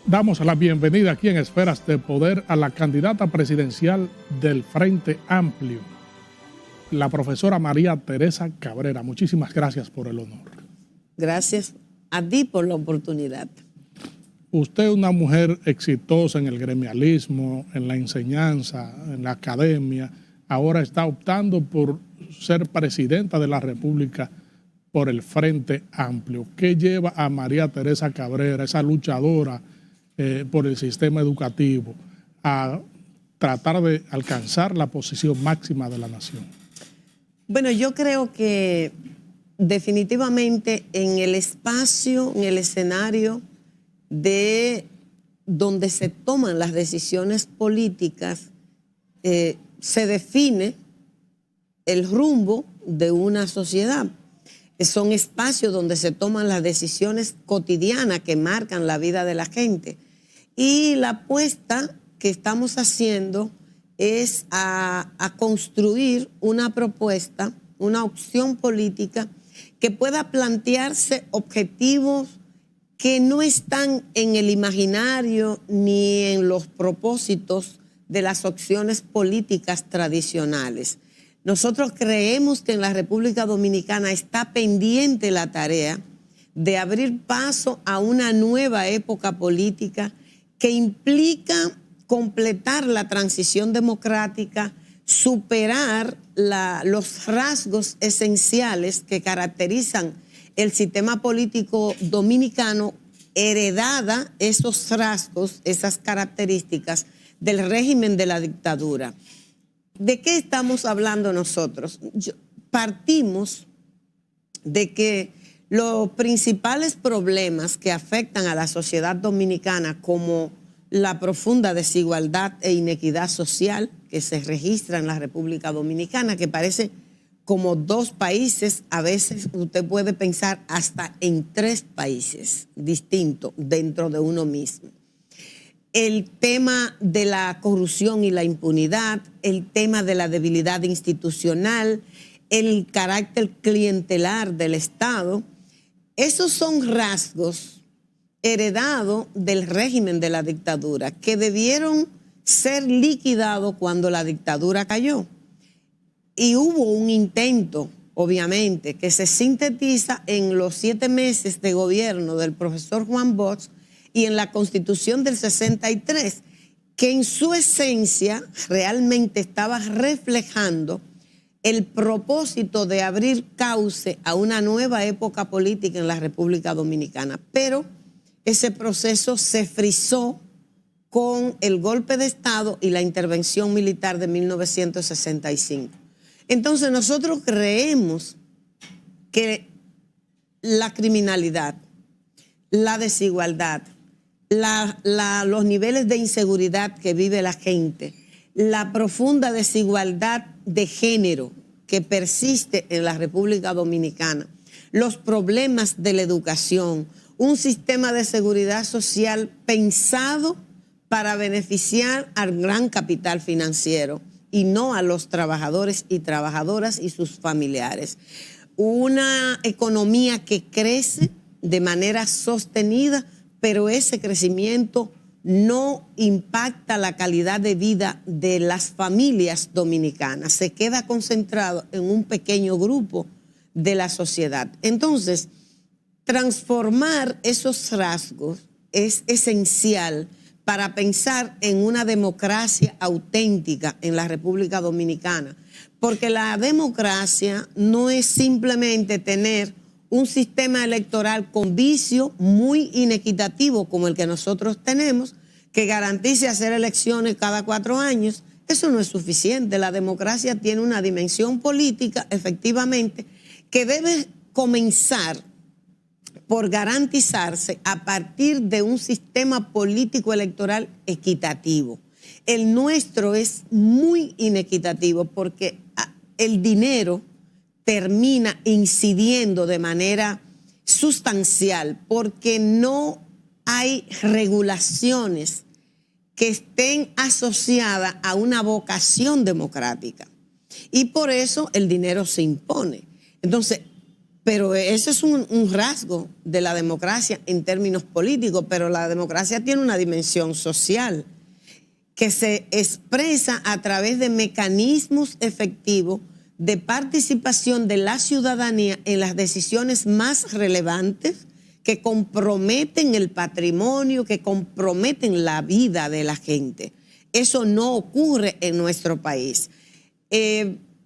Damos la bienvenida aquí en Esferas de Poder a la candidata presidencial del Frente Amplio, la profesora María Teresa Cabrera. Muchísimas gracias por el honor. Gracias a ti por la oportunidad. Usted es una mujer exitosa en el gremialismo, en la enseñanza, en la academia. Ahora está optando por ser presidenta de la República por el Frente Amplio. ¿Qué lleva a María Teresa Cabrera, esa luchadora por el sistema educativo, a tratar de alcanzar la posición máxima de la nación? Bueno, yo creo que definitivamente en el espacio, en el escenario de donde se toman las decisiones políticas, se define el rumbo de una sociedad. Son espacios donde se toman las decisiones cotidianas que marcan la vida de la gente. Y la apuesta que estamos haciendo es a construir una propuesta, una opción política que pueda plantearse objetivos que no están en el imaginario ni en los propósitos de las opciones políticas tradicionales. Nosotros creemos que en la República Dominicana está pendiente la tarea de abrir paso a una nueva época política que implica completar la transición democrática, superar los rasgos esenciales que caracterizan el sistema político dominicano, heredada esos rasgos, esas características del régimen de la dictadura. ¿De qué estamos hablando nosotros? Partimos de que los principales problemas que afectan a la sociedad dominicana, como la profunda desigualdad e inequidad social que se registra en la República Dominicana, que parece como dos países, a veces usted puede pensar hasta en tres países distintos dentro de uno mismo. El tema de la corrupción y la impunidad, el tema de la debilidad institucional, el carácter clientelar del Estado, esos son rasgos heredados del régimen de la dictadura que debieron ser liquidados cuando la dictadura cayó. Y hubo un intento, obviamente, que se sintetiza en los 7 meses de gobierno del profesor Juan Bosch y en la Constitución del 63, que en su esencia realmente estaba reflejando el propósito de abrir cauce a una nueva época política en la República Dominicana. Pero ese proceso se frizó con el golpe de Estado y la intervención militar de 1965. Entonces nosotros creemos que la criminalidad, la desigualdad, los niveles de inseguridad que vive la gente, la profunda desigualdad de género que persiste en la República Dominicana, los problemas de la educación, un sistema de seguridad social pensado para beneficiar al gran capital financiero y no a los trabajadores y trabajadoras y sus familiares. Una economía que crece de manera sostenida, pero ese crecimiento no impacta la calidad de vida de las familias dominicanas, se queda concentrado en un pequeño grupo de la sociedad. Entonces, transformar esos rasgos es esencial para pensar en una democracia auténtica en la República Dominicana, porque la democracia no es simplemente tener un sistema electoral con vicio muy inequitativo como el que nosotros tenemos, que garantice hacer elecciones cada 4 años. Eso no es suficiente. La democracia tiene una dimensión política, efectivamente, que debe comenzar por garantizarse a partir de un sistema político electoral equitativo. El nuestro es muy inequitativo porque el dinero termina incidiendo de manera sustancial porque no hay regulaciones que estén asociadas a una vocación democrática. Y por eso el dinero se impone. Entonces, Pero eso es un rasgo de la democracia en términos políticos, pero la democracia tiene una dimensión social que se expresa a través de mecanismos efectivos de participación de la ciudadanía en las decisiones más relevantes que comprometen el patrimonio, que comprometen la vida de la gente. Eso no ocurre en nuestro país.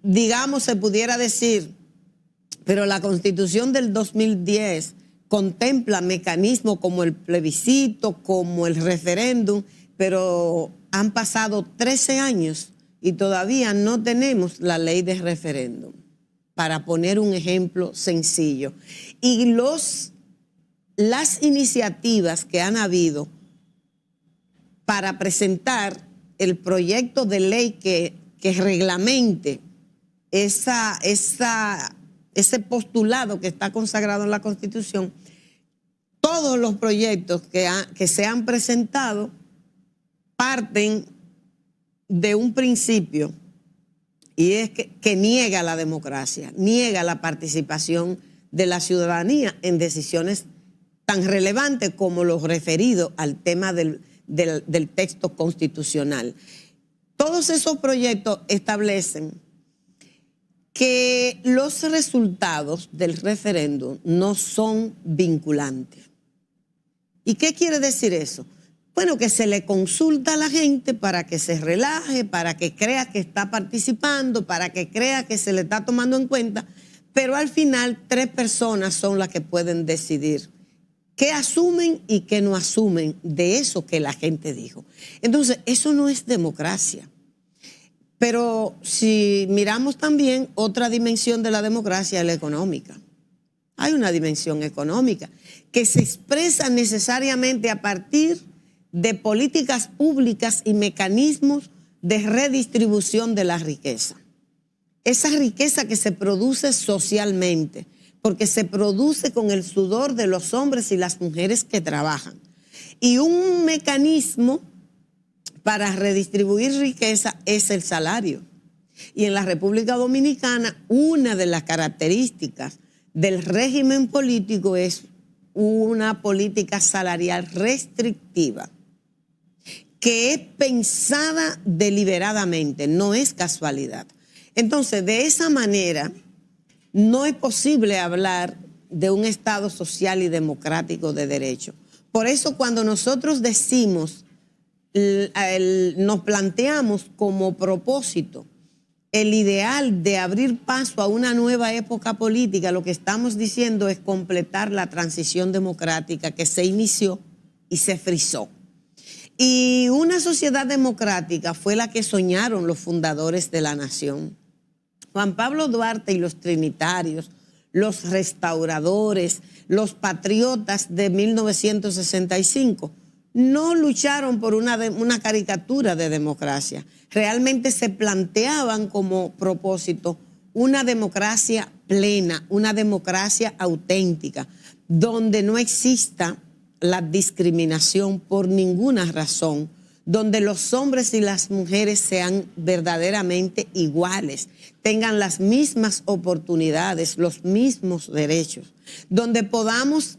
Digamos, se pudiera decir, pero la Constitución del 2010 contempla mecanismos como el plebiscito, como el referéndum, pero han pasado 13 años y todavía no tenemos la ley de referéndum, para poner un ejemplo sencillo. Y las iniciativas que han habido para presentar el proyecto de ley que reglamente ese postulado que está consagrado en la Constitución, todos los proyectos que se han presentado parten de un principio, y es que niega la democracia, niega la participación de la ciudadanía en decisiones tan relevantes como lo referido al tema del texto constitucional. Todos esos proyectos establecen que los resultados del referéndum no son vinculantes. ¿Y qué quiere decir eso? Bueno, que se le consulta a la gente para que se relaje, para que crea que está participando, para que crea que se le está tomando en cuenta, pero al final 3 personas son las que pueden decidir qué asumen y qué no asumen de eso que la gente dijo. Entonces, eso no es democracia. Pero si miramos también otra dimensión de la democracia, es la económica. Hay una dimensión económica que se expresa necesariamente a partir de políticas públicas y mecanismos de redistribución de la riqueza. Esa riqueza que se produce socialmente, porque se produce con el sudor de los hombres y las mujeres que trabajan. Y un mecanismo para redistribuir riqueza es el salario. Y en la República Dominicana, una de las características del régimen político es una política salarial restrictiva, que es pensada deliberadamente, no es casualidad. Entonces, de esa manera, no es posible hablar de un Estado social y democrático de derecho. Por eso, cuando nosotros decimos, nos planteamos como propósito el ideal de abrir paso a una nueva época política, lo que estamos diciendo es completar la transición democrática que se inició y se frizó. Y una sociedad democrática fue la que soñaron los fundadores de la nación. Juan Pablo Duarte y los trinitarios, los restauradores, los patriotas de 1965, no lucharon por una caricatura de democracia. Realmente se planteaban como propósito una democracia plena, una democracia auténtica, donde no exista la discriminación por ninguna razón, donde los hombres y las mujeres sean verdaderamente iguales, tengan las mismas oportunidades, los mismos derechos, donde podamos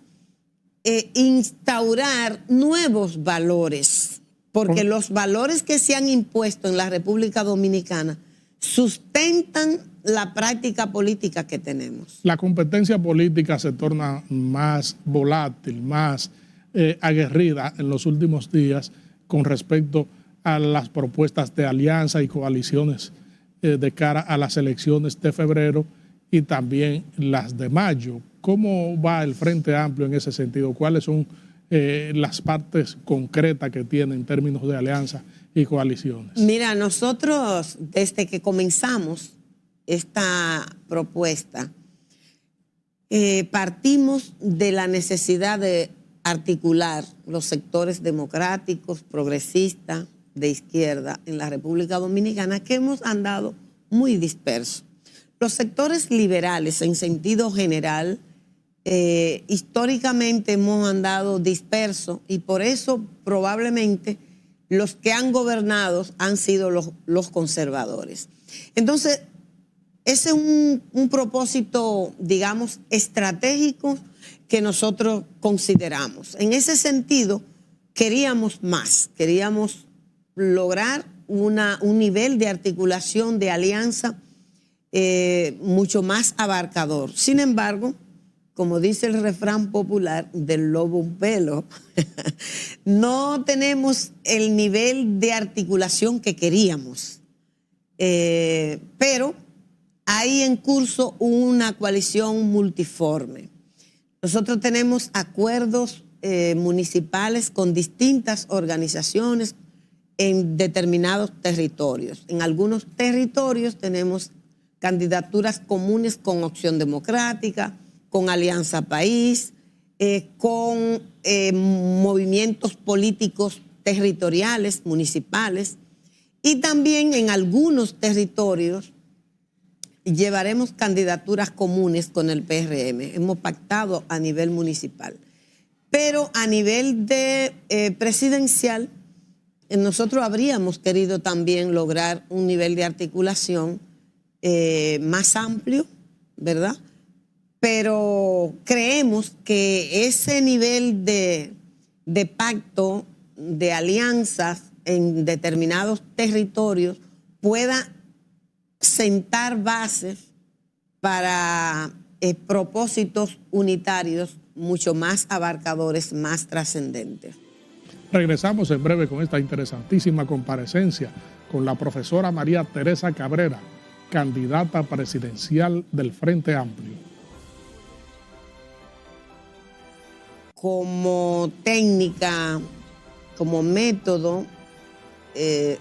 instaurar nuevos valores, porque los valores que se han impuesto en la República Dominicana sustentan la práctica política que tenemos. La competencia política se torna más volátil, más aguerrida en los últimos días con respecto a las propuestas de alianza y coaliciones de cara a las elecciones de febrero y también las de mayo. ¿Cómo va el Frente Amplio en ese sentido? ¿Cuáles son las partes concretas que tiene en términos de alianza y coaliciones? Mira, nosotros desde que comenzamos esta propuesta partimos de la necesidad de articular los sectores democráticos, progresistas, de izquierda en la República Dominicana, que hemos andado muy dispersos. Los sectores liberales en sentido general históricamente hemos andado dispersos y por eso probablemente los que han gobernado han sido los conservadores. Entonces, ese es un propósito, digamos, estratégico que nosotros consideramos. En ese sentido, queríamos más, queríamos lograr un nivel de articulación, de alianza mucho más abarcador. Sin embargo, como dice el refrán popular, del lobo un pelo, no tenemos el nivel de articulación que queríamos. Pero hay en curso una coalición multiforme. Nosotros tenemos acuerdos municipales con distintas organizaciones en determinados territorios. En algunos territorios tenemos candidaturas comunes con Opción Democrática, con Alianza País, con movimientos políticos territoriales, municipales, y también en algunos territorios llevaremos candidaturas comunes con el PRM. Hemos pactado a nivel municipal. Pero a nivel de presidencial, nosotros habríamos querido también lograr un nivel de articulación más amplio, ¿verdad? Pero creemos que ese nivel de pacto, de alianzas en determinados territorios pueda sentar bases para propósitos unitarios mucho más abarcadores, más trascendentes. Regresamos en breve con esta interesantísima comparecencia con la profesora María Teresa Cabrera, candidata presidencial del Frente Amplio. Como técnica, como método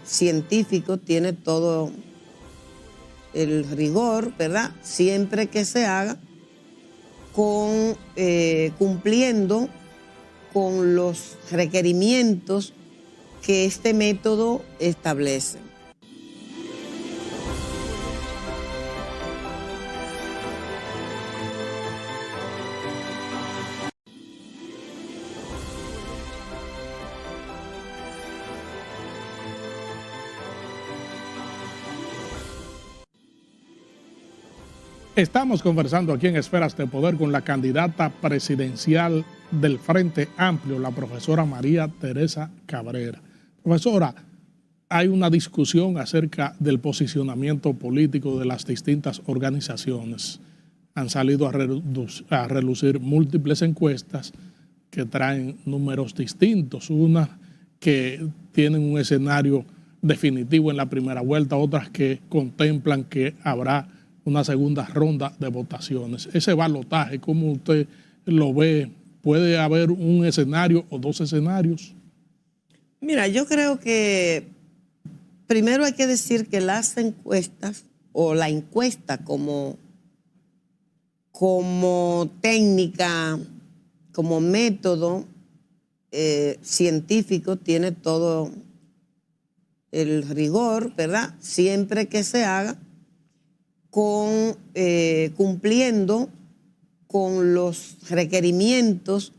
científico, tiene todo el rigor, ¿verdad? Siempre que se haga cumpliendo con los requerimientos que este método establece. Estamos conversando aquí en Esferas de Poder con la candidata presidencial del Frente Amplio, la profesora María Teresa Cabrera. Profesora, hay una discusión acerca del posicionamiento político de las distintas organizaciones. Han salido a relucir múltiples encuestas que traen números distintos, unas que tienen un escenario definitivo en la primera vuelta, otras que contemplan que habrá una segunda ronda de votaciones. Ese balotaje, ¿cómo usted lo ve? ¿Puede haber un escenario o dos escenarios? Mira, yo creo que primero hay que decir que las encuestas o la encuesta como técnica, como método científico tiene todo el rigor, ¿verdad? Siempre que se haga cumpliendo con los requerimientos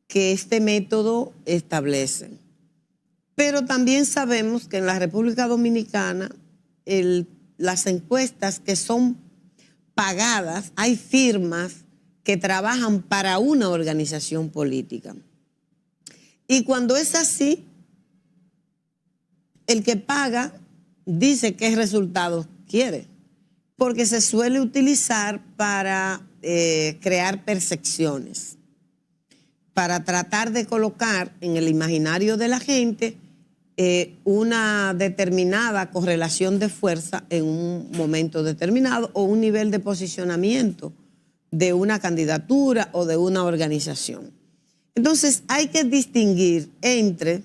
que este método establece. Pero también sabemos que en la República Dominicana las encuestas que son pagadas, hay firmas que trabajan para una organización política. Y cuando es así, el que paga dice qué resultados quiere, porque se suele utilizar para crear percepciones, para tratar de colocar en el imaginario de la gente una determinada correlación de fuerza en un momento determinado o un nivel de posicionamiento de una candidatura o de una organización. Entonces hay que distinguir entre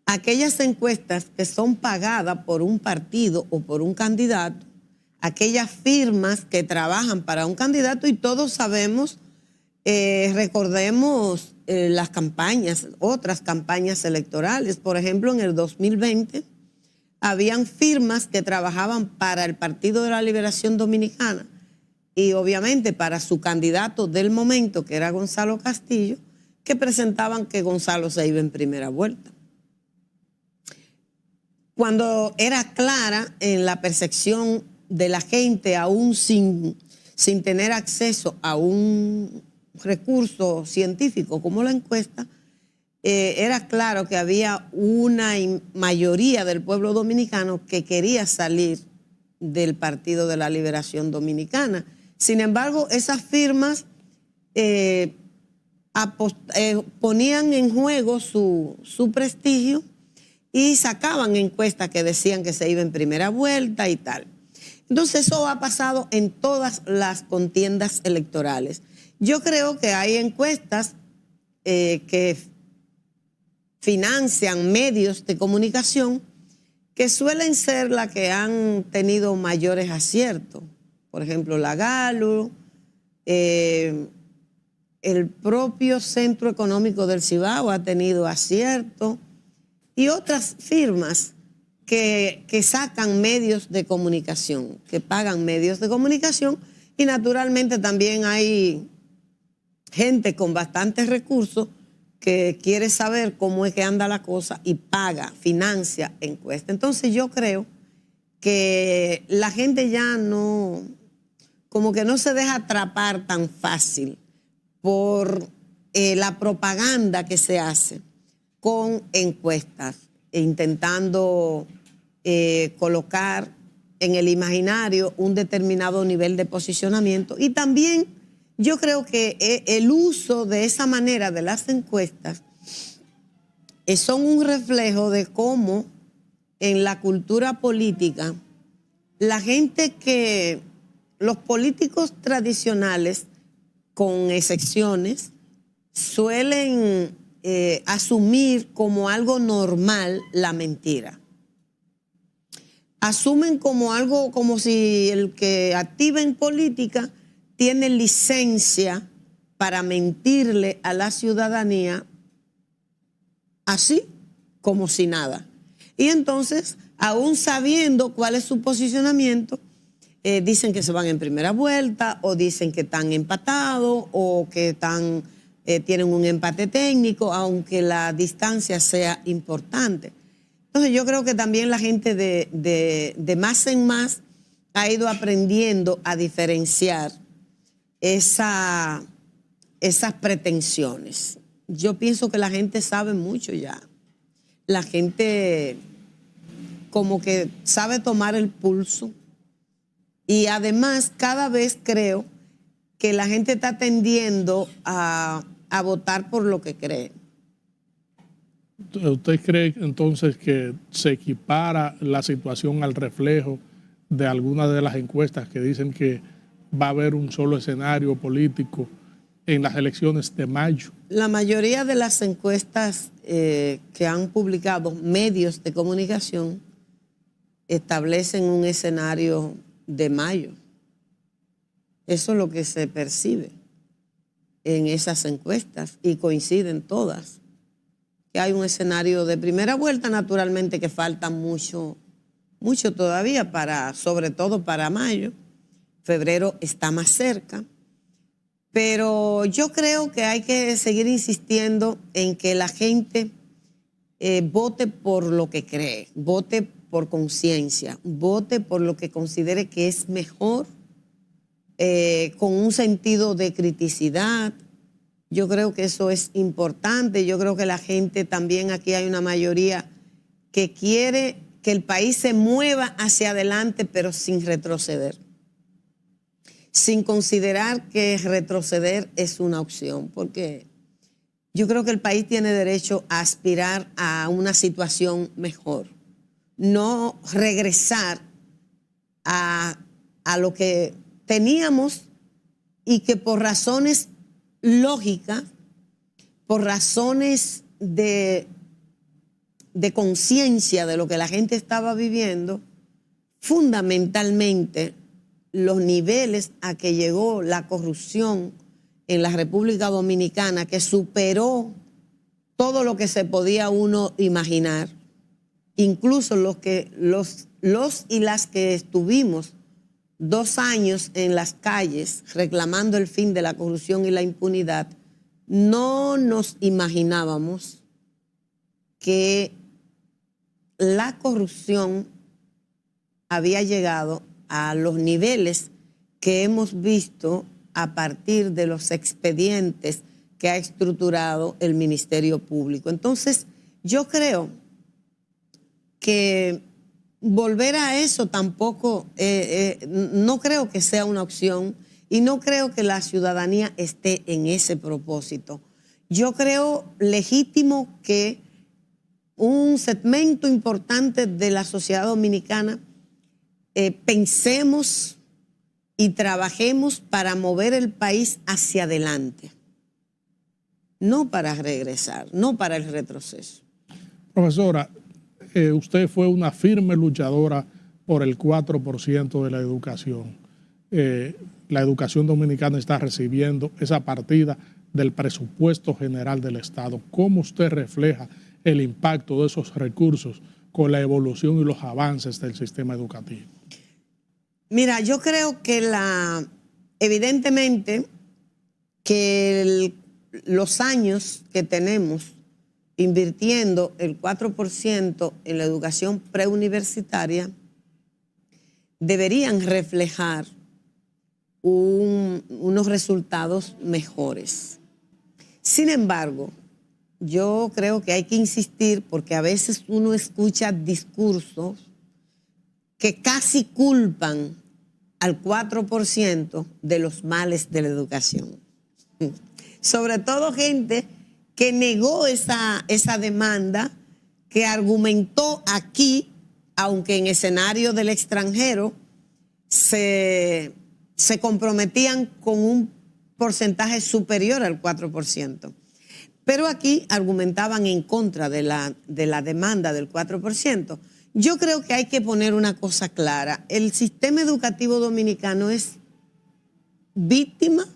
aquellas encuestas que son pagadas por un partido o por un candidato, aquellas firmas que trabajan para un candidato, y todos sabemos, recordemos las campañas, otras campañas electorales. Por ejemplo, en el 2020 habían firmas que trabajaban para el Partido de la Liberación Dominicana y obviamente para su candidato del momento, que era Gonzalo Castillo, que presentaban que Gonzalo se iba en primera vuelta. Cuando era clara en la percepción de la gente, aún sin tener acceso a un recurso científico como la encuesta, era claro que había una mayoría del pueblo dominicano que quería salir del Partido de la Liberación Dominicana. Sin embargo, esas firmas ponían en juego su prestigio y sacaban encuestas que decían que se iba en primera vuelta y tal. Entonces eso ha pasado en todas las contiendas electorales. Yo creo que hay encuestas que financian medios de comunicación que suelen ser las que han tenido mayores aciertos. Por ejemplo, la Gallup, el propio Centro Económico del Cibao ha tenido acierto y otras firmas que sacan medios de comunicación, que pagan medios de comunicación, y naturalmente también hay gente con bastantes recursos que quiere saber cómo es que anda la cosa y paga, financia encuestas. Entonces yo creo que la gente ya no, como que no se deja atrapar tan fácil por la propaganda que se hace con encuestas, intentando colocar en el imaginario un determinado nivel de posicionamiento. Y también yo creo que el uso de esa manera de las encuestas son un reflejo de cómo en la cultura política la gente que, los políticos tradicionales, con excepciones, suelen asumir como algo normal la mentira. Asumen como algo, como si el que activa en política tiene licencia para mentirle a la ciudadanía así, como si nada. Y entonces, aún sabiendo cuál es su posicionamiento, dicen que se van en primera vuelta, o dicen que están empatados, o que tienen un empate técnico, aunque la distancia sea importante. Entonces yo creo que también la gente de más en más ha ido aprendiendo a diferenciar esas pretensiones. Yo pienso que la gente sabe mucho ya. La gente como que sabe tomar el pulso. Y además cada vez creo que la gente está tendiendo a votar por lo que cree. ¿Usted cree entonces que se equipara la situación al reflejo de algunas de las encuestas que dicen que va a haber un solo escenario político en las elecciones de mayo? La mayoría de las encuestas que han publicado medios de comunicación establecen un escenario de mayo. Eso es lo que se percibe en esas encuestas y coinciden todas. Que hay un escenario de primera vuelta, naturalmente que falta mucho todavía, sobre todo para mayo. Febrero está más cerca. Pero yo creo que hay que seguir insistiendo en que la gente vote por lo que cree, vote por conciencia, vote por lo que considere que es mejor, con un sentido de criticidad. Yo creo que eso es importante. Yo creo que la gente también, aquí hay una mayoría que quiere que el país se mueva hacia adelante, pero sin retroceder. Sin considerar que retroceder es una opción, porque yo creo que el país tiene derecho a aspirar a una situación mejor, no regresar a lo que teníamos y que por razones lógicas, por razones de conciencia de lo que la gente estaba viviendo, fundamentalmente los niveles a que llegó la corrupción en la República Dominicana, que superó todo lo que se podía uno imaginar, incluso los y las que estuvimos 2 años en las calles reclamando el fin de la corrupción y la impunidad, no nos imaginábamos que la corrupción había llegado a los niveles que hemos visto a partir de los expedientes que ha estructurado el Ministerio Público. Entonces, yo creo que volver a eso tampoco, no creo que sea una opción y no creo que la ciudadanía esté en ese propósito. Yo creo legítimo que un segmento importante de la sociedad dominicana pensemos y trabajemos para mover el país hacia adelante, no para regresar, no para el retroceso. Profesora, usted fue una firme luchadora por el 4% de la educación. La educación dominicana está recibiendo esa partida del presupuesto general del Estado. ¿Cómo usted refleja el impacto de esos recursos con la evolución y los avances del sistema educativo? Mira, yo creo que evidentemente que los años que tenemos invirtiendo el 4% en la educación preuniversitaria deberían reflejar unos resultados mejores. Sin embargo, yo creo que hay que insistir porque a veces uno escucha discursos que casi culpan al 4% de los males de la educación. Sobre todo gente que negó esa demanda, que argumentó aquí, aunque en escenario del extranjero se comprometían con un porcentaje superior al 4%. Pero aquí argumentaban en contra de la demanda del 4%. Yo creo que hay que poner una cosa clara. El sistema educativo dominicano es víctima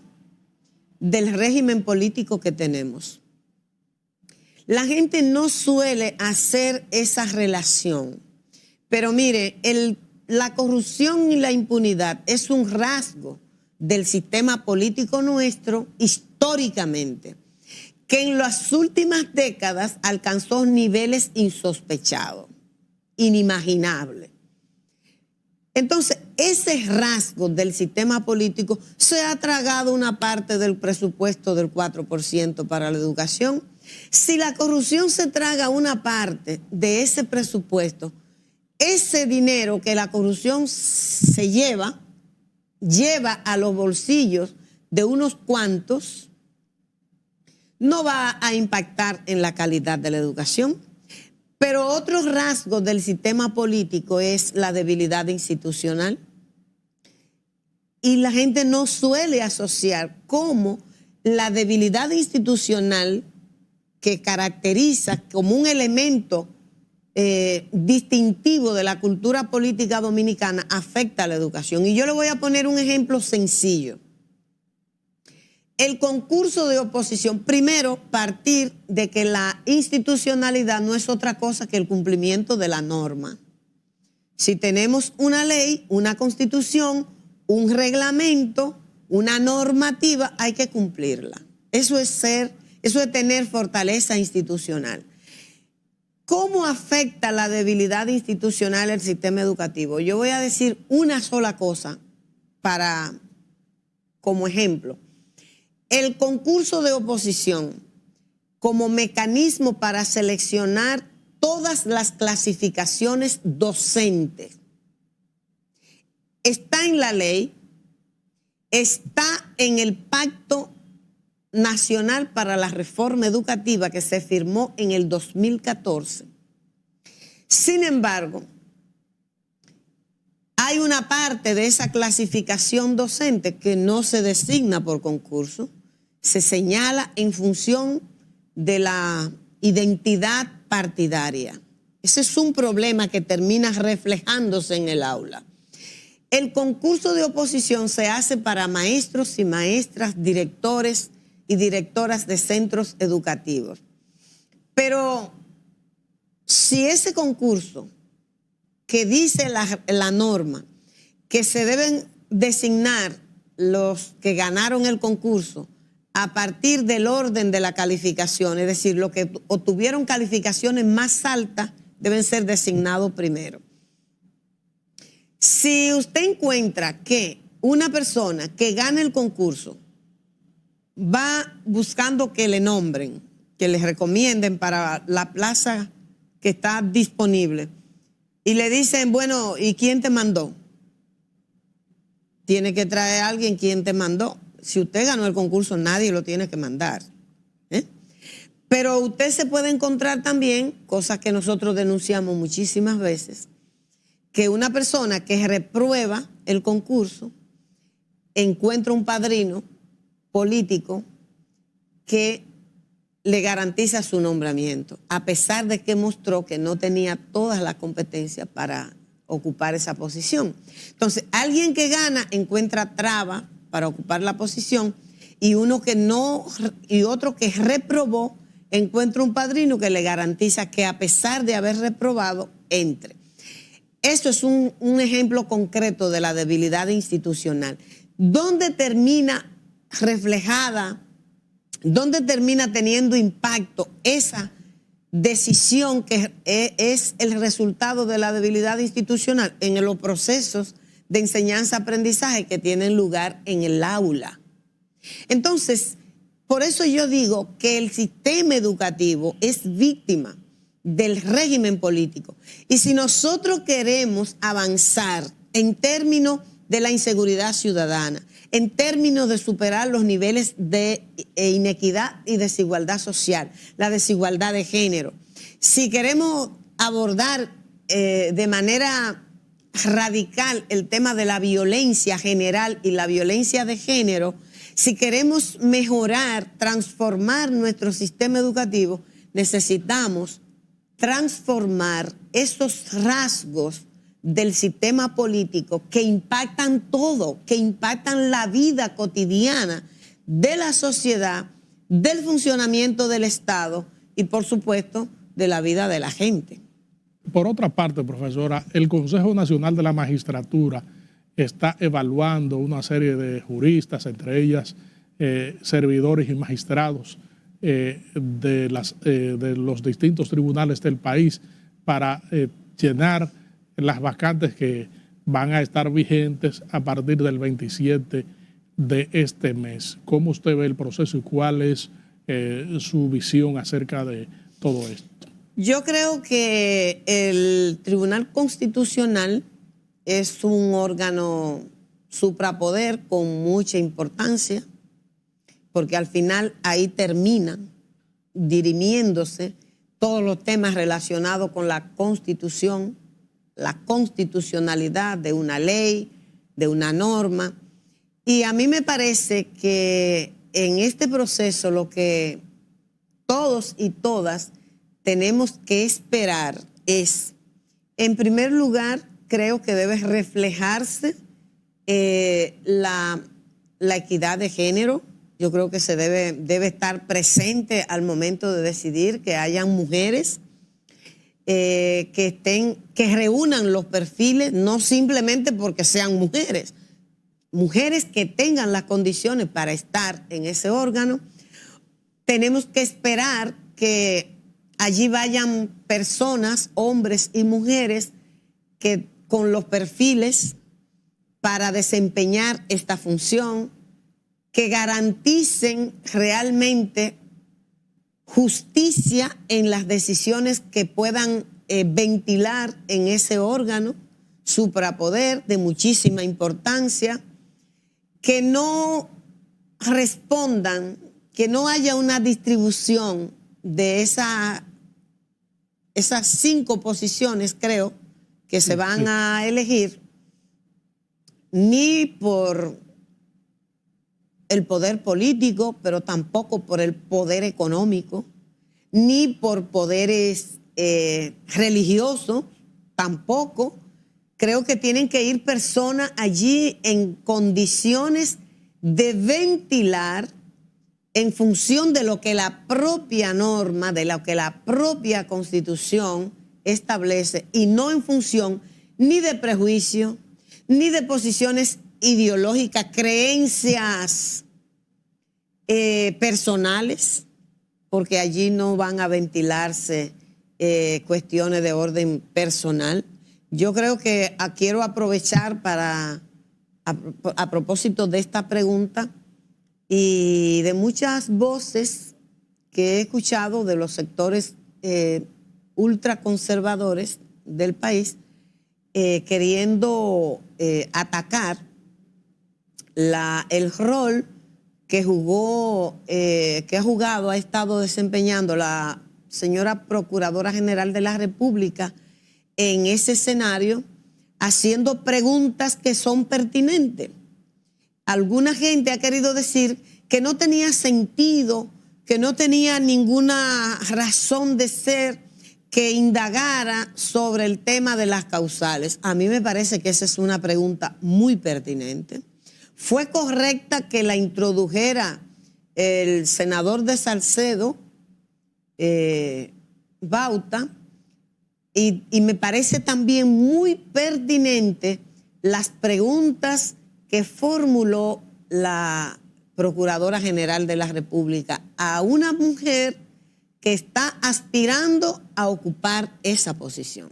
del régimen político que tenemos. La gente no suele hacer esa relación. Pero mire, la corrupción y la impunidad es un rasgo del sistema político nuestro históricamente, que en las últimas décadas alcanzó niveles insospechados, inimaginables. Entonces, ese rasgo del sistema político se ha tragado una parte del presupuesto del 4% para la educación. Si la corrupción se traga una parte de ese presupuesto, ese dinero que la corrupción se lleva a los bolsillos de unos cuantos, no va a impactar en la calidad de la educación. Pero otro rasgo del sistema político es la debilidad institucional. Y la gente no suele asociar cómo la debilidad institucional que caracteriza como un elemento distintivo de la cultura política dominicana afecta a la educación. Y yo le voy a poner un ejemplo sencillo. El concurso de oposición, primero, partir de que la institucionalidad no es otra cosa que el cumplimiento de la norma. Si tenemos una ley, una constitución, un reglamento, una normativa, hay que cumplirla. Eso es tener fortaleza institucional. ¿Cómo afecta la debilidad institucional el sistema educativo? Yo voy a decir una sola cosa como ejemplo. El concurso de oposición como mecanismo para seleccionar todas las clasificaciones docentes está en la ley, está en el Pacto Nacional para la Reforma Educativa que se firmó en el 2014. Sin embargo, hay una parte de esa clasificación docente que no se designa por concurso, se señala en función de la identidad partidaria. Ese es un problema que termina reflejándose en el aula. El concurso de oposición se hace para maestros y maestras, directores y directoras de centros educativos. Pero si ese concurso que dice la norma que se deben designar los que ganaron el concurso a partir del orden de la calificación, es decir, los que obtuvieron calificaciones más altas deben ser designados primero. Si usted encuentra que una persona que gana el concurso va buscando que le nombren, que les recomienden para la plaza que está disponible, y le dicen, bueno, ¿y quién te mandó? Tiene que traer a alguien quien te mandó. Si usted ganó el concurso, nadie lo tiene que mandar. Pero usted se puede encontrar también, cosas que nosotros denunciamos muchísimas veces, que una persona que reprueba el concurso encuentra un padrino político que le garantiza su nombramiento, a pesar de que mostró que no tenía todas las competencias para ocupar esa posición. Entonces, alguien que gana encuentra traba para ocupar la posición y uno que no, y otro que reprobó encuentra un padrino que le garantiza que a pesar de haber reprobado, entre. Eso es un ejemplo concreto de la debilidad institucional. ¿Dónde termina reflejada, dónde termina teniendo impacto esa decisión que es el resultado de la debilidad institucional? En los procesos de enseñanza-aprendizaje que tienen lugar en el aula. Entonces, por eso yo digo que el sistema educativo es víctima del régimen político. Y si nosotros queremos avanzar en términos de la inseguridad ciudadana, en términos de superar los niveles de inequidad y desigualdad social, la desigualdad de género, si queremos abordar de manera radical el tema de la violencia general y la violencia de género, si queremos mejorar, transformar nuestro sistema educativo, necesitamos transformar esos rasgos del sistema político que impactan todo, que impactan la vida cotidiana de la sociedad, del funcionamiento del Estado y, por supuesto, de la vida de la gente. Por otra parte, profesora, el Consejo Nacional de la Magistratura está evaluando una serie de juristas, entre ellas servidores y magistrados de los distintos tribunales del país para llenar las vacantes que van a estar vigentes a partir del 27 de este mes. ¿Cómo usted ve el proceso y cuál es su visión acerca de todo esto? Yo creo que el Tribunal Constitucional es un órgano suprapoder con mucha importancia, porque al final ahí terminan dirimiéndose todos los temas relacionados con la Constitución, la constitucionalidad de una ley, de una norma. Y a mí me parece que en este proceso lo que todos y todas tenemos que esperar es, en primer lugar, creo que debe reflejarse la equidad de género. Yo creo que se debe estar presente al momento de decidir que hayan mujeres que reúnan los perfiles, no simplemente porque sean mujeres, mujeres que tengan las condiciones para estar en ese órgano. Tenemos que esperar que allí vayan personas, hombres y mujeres, que con los perfiles para desempeñar esta función, que garanticen realmente justicia en las decisiones que puedan ventilar en ese órgano, suprapoder de muchísima importancia, que no respondan, que no haya una distribución de esas 5 posiciones, creo, que se van a elegir, ni por el poder político, pero tampoco por el poder económico, ni por poderes religiosos, tampoco. Creo que tienen que ir personas allí en condiciones de ventilar en función de lo que la propia norma, de lo que la propia Constitución establece, y no en función ni de prejuicio, ni de posiciones ideológicas, creencias personales, porque allí no van a ventilarse cuestiones de orden personal. Yo creo que quiero aprovechar a propósito de esta pregunta y de muchas voces que he escuchado de los sectores ultraconservadores del país, queriendo atacar el rol que ha estado desempeñando la señora Procuradora General de la República en ese escenario, haciendo preguntas que son pertinentes. Alguna gente ha querido decir que no tenía sentido, que no tenía ninguna razón de ser que indagara sobre el tema de las causales. A mí me parece que esa es una pregunta muy pertinente. Fue correcta que la introdujera el senador de Salcedo, Bauta, y me parece también muy pertinente las preguntas que formuló la Procuradora General de la República a una mujer que está aspirando a ocupar esa posición.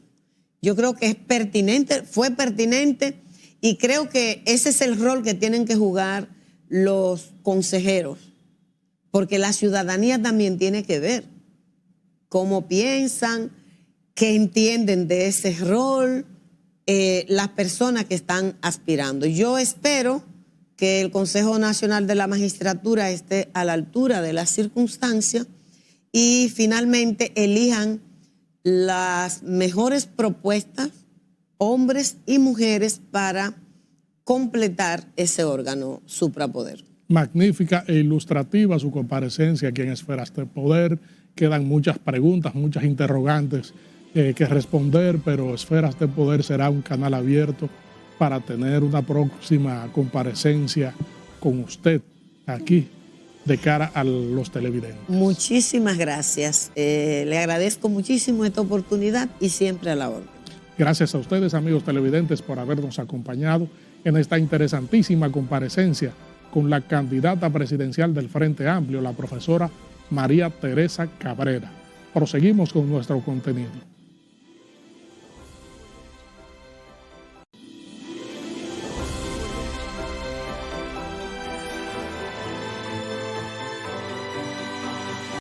Yo creo que es pertinente, fue pertinente, y creo que ese es el rol que tienen que jugar los consejeros, porque la ciudadanía también tiene que ver cómo piensan, qué entienden de ese rol, las personas que están aspirando. Yo espero que el Consejo Nacional de la Magistratura esté a la altura de las circunstancias y finalmente elijan las mejores propuestas, hombres y mujeres, para completar ese órgano suprapoder. Magnífica e ilustrativa su comparecencia aquí en Esferas de Poder. Quedan muchas preguntas, muchas interrogantes que responder, pero Esferas de Poder será un canal abierto para tener una próxima comparecencia con usted aquí de cara a los televidentes. Muchísimas gracias. Le agradezco muchísimo esta oportunidad y siempre a la orden. Gracias a ustedes, amigos televidentes, por habernos acompañado en esta interesantísima comparecencia con la candidata presidencial del Frente Amplio, la profesora María Teresa Cabrera. Proseguimos con nuestro contenido.